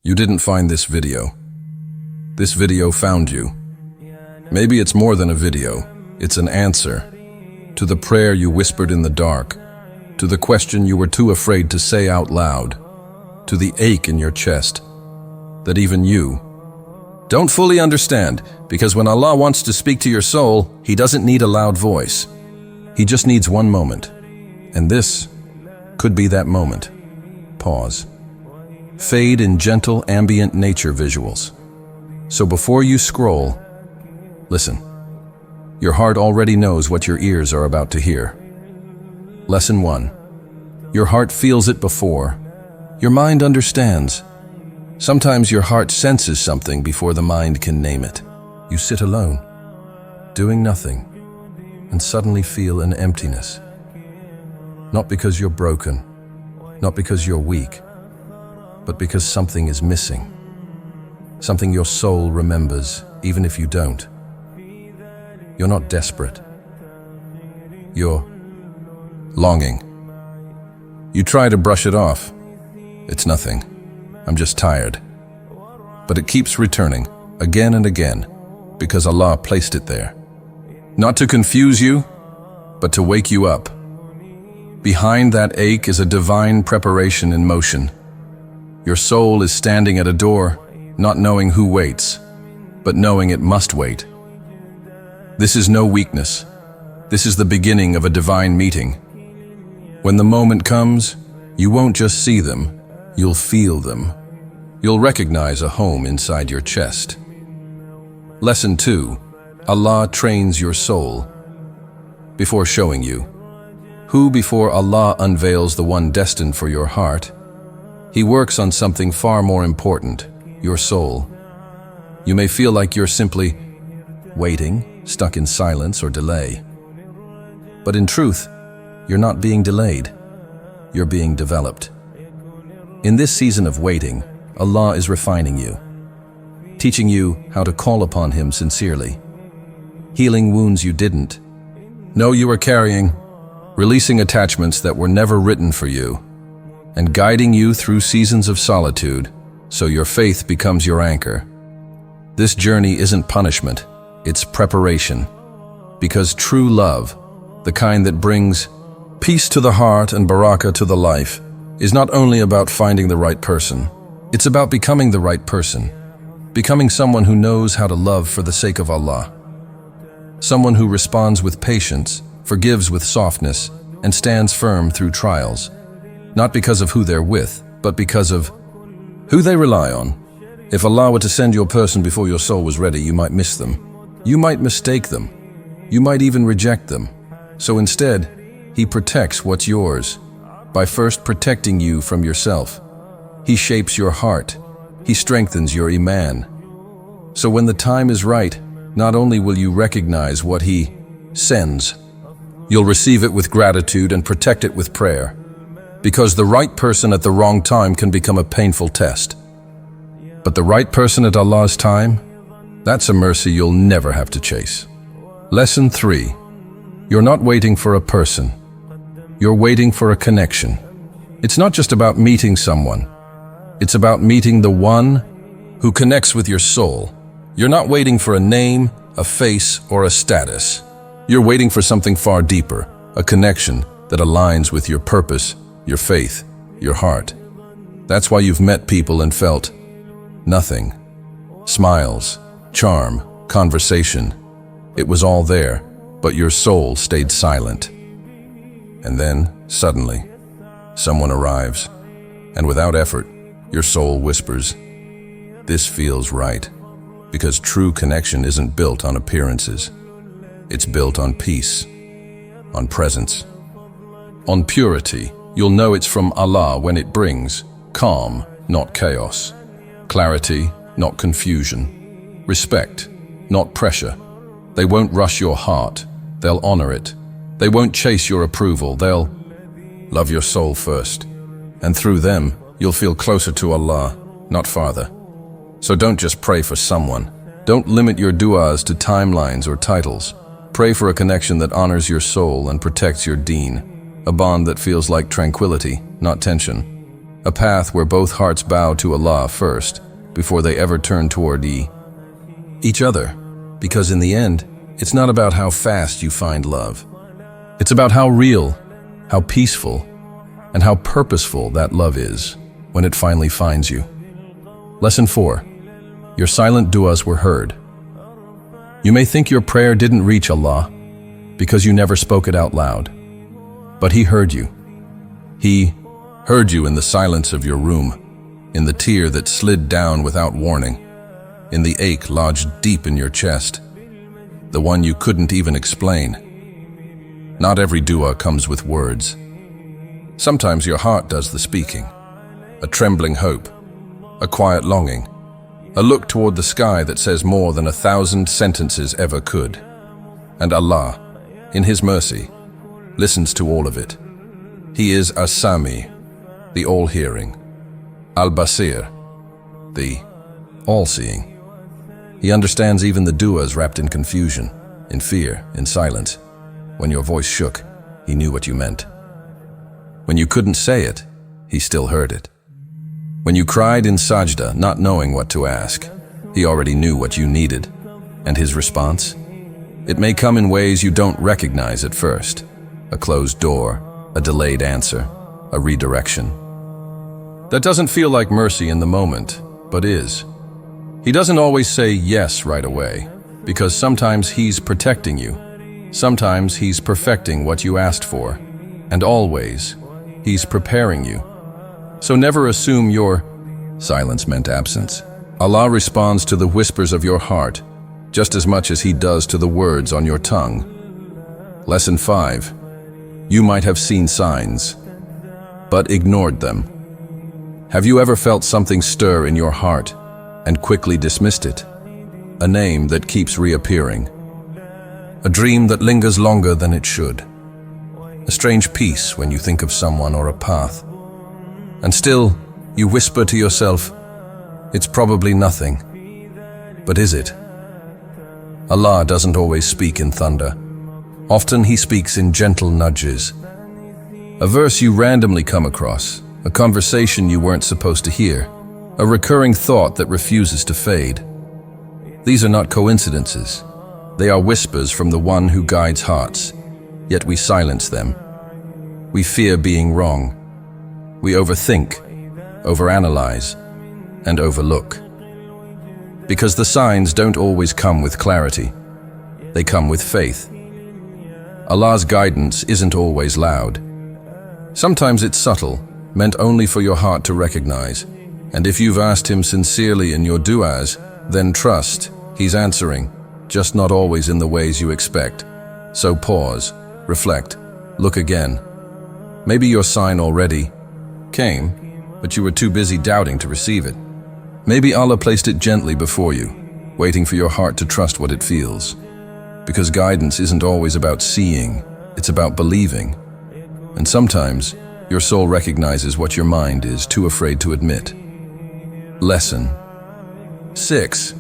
You didn't find this video. This video found you. Maybe it's more than a video. It's an answer to the prayer you whispered in the dark, to the question you were too afraid to say out loud, to the ache in your chest that even you don't fully understand, because when Allah wants to speak to your soul, He doesn't need a loud voice. He just needs one moment. And this could be that moment. Pause. Fade in gentle, ambient nature visuals. So before you scroll, listen. Your heart already knows what your ears are about to hear. Lesson 1. Your heart feels it before. Your mind understands. Sometimes your heart senses something before the mind can name it. You sit alone, doing nothing, and suddenly feel an emptiness. Not because you're broken, not because you're weak, but because something is missing. Something your soul remembers, even if you don't. You're not desperate. You're longing. You try to brush it off. It's nothing. I'm just tired. But it keeps returning, again and again, because Allah placed it there. Not to confuse you, but to wake you up. Behind that ache is a divine preparation in motion. Your soul is standing at a door, not knowing who waits, but knowing it must wait. This is no weakness. This is the beginning of a divine meeting. When the moment comes, you won't just see them, you'll feel them. You'll recognize a home inside your chest. Lesson 2. Allah trains your soul. Before showing you who before Allah unveils the one destined for your heart, He works on something far more important, your soul. You may feel like you're simply waiting, stuck in silence or delay. But in truth, you're not being delayed. You're being developed. In this season of waiting, Allah is refining you, teaching you how to call upon Him sincerely, healing wounds you didn't know you were carrying, releasing attachments that were never written for you, and guiding you through seasons of solitude so your faith becomes your anchor. This journey isn't punishment, it's preparation. Because true love, the kind that brings peace to the heart and barakah to the life, is not only about finding the right person, it's about becoming the right person, becoming someone who knows how to love for the sake of Allah. Someone who responds with patience, forgives with softness, and stands firm through trials, not because of who they're with, but because of who they rely on. If Allah were to send your person before your soul was ready, you might miss them. You might mistake them. You might even reject them. So instead, He protects what's yours by first protecting you from yourself. He shapes your heart. He strengthens your iman. So when the time is right, not only will you recognize what He sends, you'll receive it with gratitude and protect it with prayer. Because the right person at the wrong time can become a painful test. But the right person at Allah's time, that's a mercy you'll never have to chase. Lesson 3. You're not waiting for a person. You're waiting for a connection. It's not just about meeting someone. It's about meeting the one who connects with your soul. You're not waiting for a name, a face, or a status. You're waiting for something far deeper, a connection that aligns with your purpose, your faith, your heart. That's why you've met people and felt nothing. Smiles, charm, conversation. It was all there, but your soul stayed silent. And then, suddenly, someone arrives, and without effort, your soul whispers, "This feels right." Because true connection isn't built on appearances. It's built on peace, on presence, on purity. You'll know it's from Allah when it brings calm, not chaos, clarity, not confusion, respect, not pressure. They won't rush your heart, they'll honor it. They won't chase your approval, they'll love your soul first. And through them, you'll feel closer to Allah, not farther. So don't just pray for someone. Don't limit your du'as to timelines or titles. Pray for a connection that honors your soul and protects your deen, a bond that feels like tranquility, not tension. A path where both hearts bow to Allah first, before they ever turn toward each other. Because in the end, it's not about how fast you find love. It's about how real, how peaceful, and how purposeful that love is when it finally finds you. Lesson 4. Your silent du'as were heard. You may think your prayer didn't reach Allah because you never spoke it out loud. But He heard you. He heard you in the silence of your room, in the tear that slid down without warning, in the ache lodged deep in your chest, the one you couldn't even explain. Not every dua comes with words. Sometimes your heart does the speaking. A trembling hope, a quiet longing, a look toward the sky that says more than 1,000 sentences ever could. And Allah, in His mercy, listens to all of it. He is As-Sami, the all-hearing, Al-Basir, the all-seeing. He understands even the du'as wrapped in confusion, in fear, in silence. When your voice shook, He knew what you meant. When you couldn't say it, He still heard it. When you cried in sajda, not knowing what to ask, He already knew what you needed. And His response? It may come in ways you don't recognize at first. A closed door, a delayed answer, a redirection. That doesn't feel like mercy in the moment, but is. He doesn't always say yes right away, because sometimes He's protecting you. Sometimes He's perfecting what you asked for. And always, He's preparing you. So never assume your silence meant absence. Allah responds to the whispers of your heart just as much as He does to the words on your tongue. Lesson 5. You might have seen signs, but ignored them. Have you ever felt something stir in your heart and quickly dismissed it? A name that keeps reappearing. A dream that lingers longer than it should. A strange peace when you think of someone or a path. And still, you whisper to yourself, it's probably nothing. But is it? Allah doesn't always speak in thunder. Often He speaks in gentle nudges. A verse you randomly come across, a conversation you weren't supposed to hear, a recurring thought that refuses to fade. These are not coincidences. They are whispers from the One who guides hearts, yet we silence them. We fear being wrong. We overthink, overanalyze, and overlook. Because the signs don't always come with clarity. They come with faith. Allah's guidance isn't always loud. Sometimes it's subtle, meant only for your heart to recognize. And if you've asked Him sincerely in your du'as, then trust He's answering, just not always in the ways you expect. So pause, reflect, look again. Maybe your sign already came, but you were too busy doubting to receive it. Maybe Allah placed it gently before you, waiting for your heart to trust what it feels. Because guidance isn't always about seeing, it's about believing. And sometimes, your soul recognizes what your mind is too afraid to admit. Lesson 6.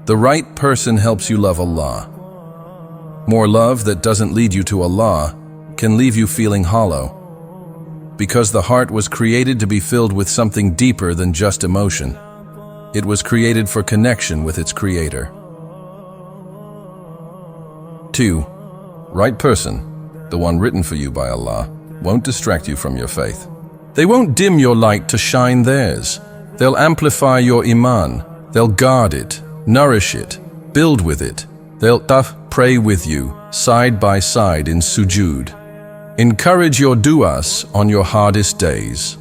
The right person helps you love Allah. More love that doesn't lead you to Allah can leave you feeling hollow. Because the heart was created to be filled with something deeper than just emotion. It was created for connection with its Creator. 2. Right person, the one written for you by Allah, won't distract you from your faith. They won't dim your light to shine theirs. They'll amplify your iman. They'll guard it, nourish it, build with it. They'll pray with you, side by side in sujood. Encourage your du'as on your hardest days.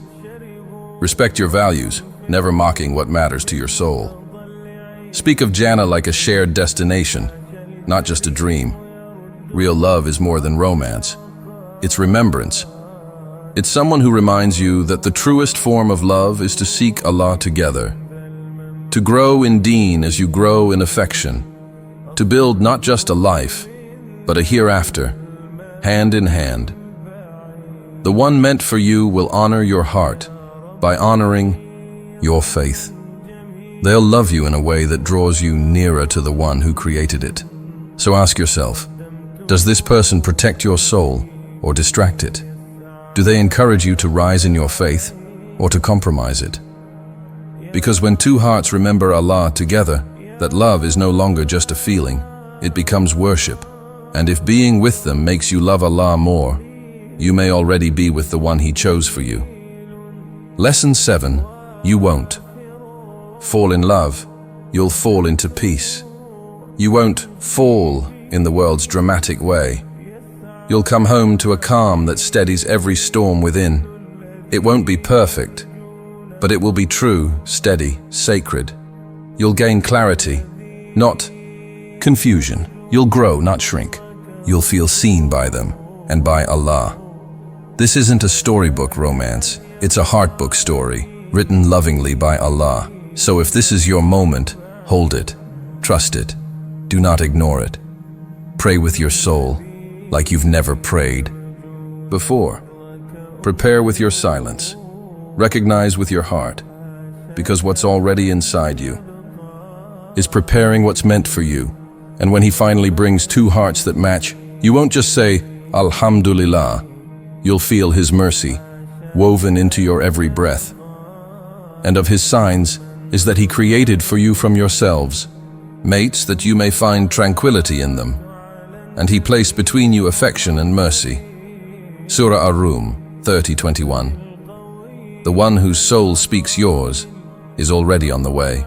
Respect your values, never mocking what matters to your soul. Speak of Jannah like a shared destination, not just a dream. Real love is more than romance. It's remembrance. It's someone who reminds you that the truest form of love is to seek Allah together. To grow in deen as you grow in affection. To build not just a life, but a hereafter, hand in hand. The one meant for you will honor your heart by honoring your faith. They'll love you in a way that draws you nearer to the one who created it. So ask yourself, does this person protect your soul or distract it? Do they encourage you to rise in your faith or to compromise it. Because when two hearts remember Allah together, that love is no longer just a feeling, it becomes worship. And if being with them makes you love Allah more, you may already be with the one He chose for you. Lesson 7. You won't fall in love, you'll fall into peace. You won't fall in the world's dramatic way. You'll come home to a calm that steadies every storm within. It won't be perfect, but it will be true, steady, sacred. You'll gain clarity, not confusion. You'll grow, not shrink. You'll feel seen by them and by Allah. This isn't a storybook romance, it's a heartbook story, written lovingly by Allah. So if this is your moment, hold it, trust it, do not ignore it. Pray with your soul, like you've never prayed before. Prepare with your silence. Recognize with your heart, because what's already inside you is preparing what's meant for you. And when He finally brings two hearts that match, you won't just say, Alhamdulillah. You'll feel His mercy woven into your every breath. And of His signs is that He created for you from yourselves mates that you may find tranquility in them. And He placed between you affection and mercy. Surah Ar-Rum 30:21. The one whose soul speaks yours is already on the way.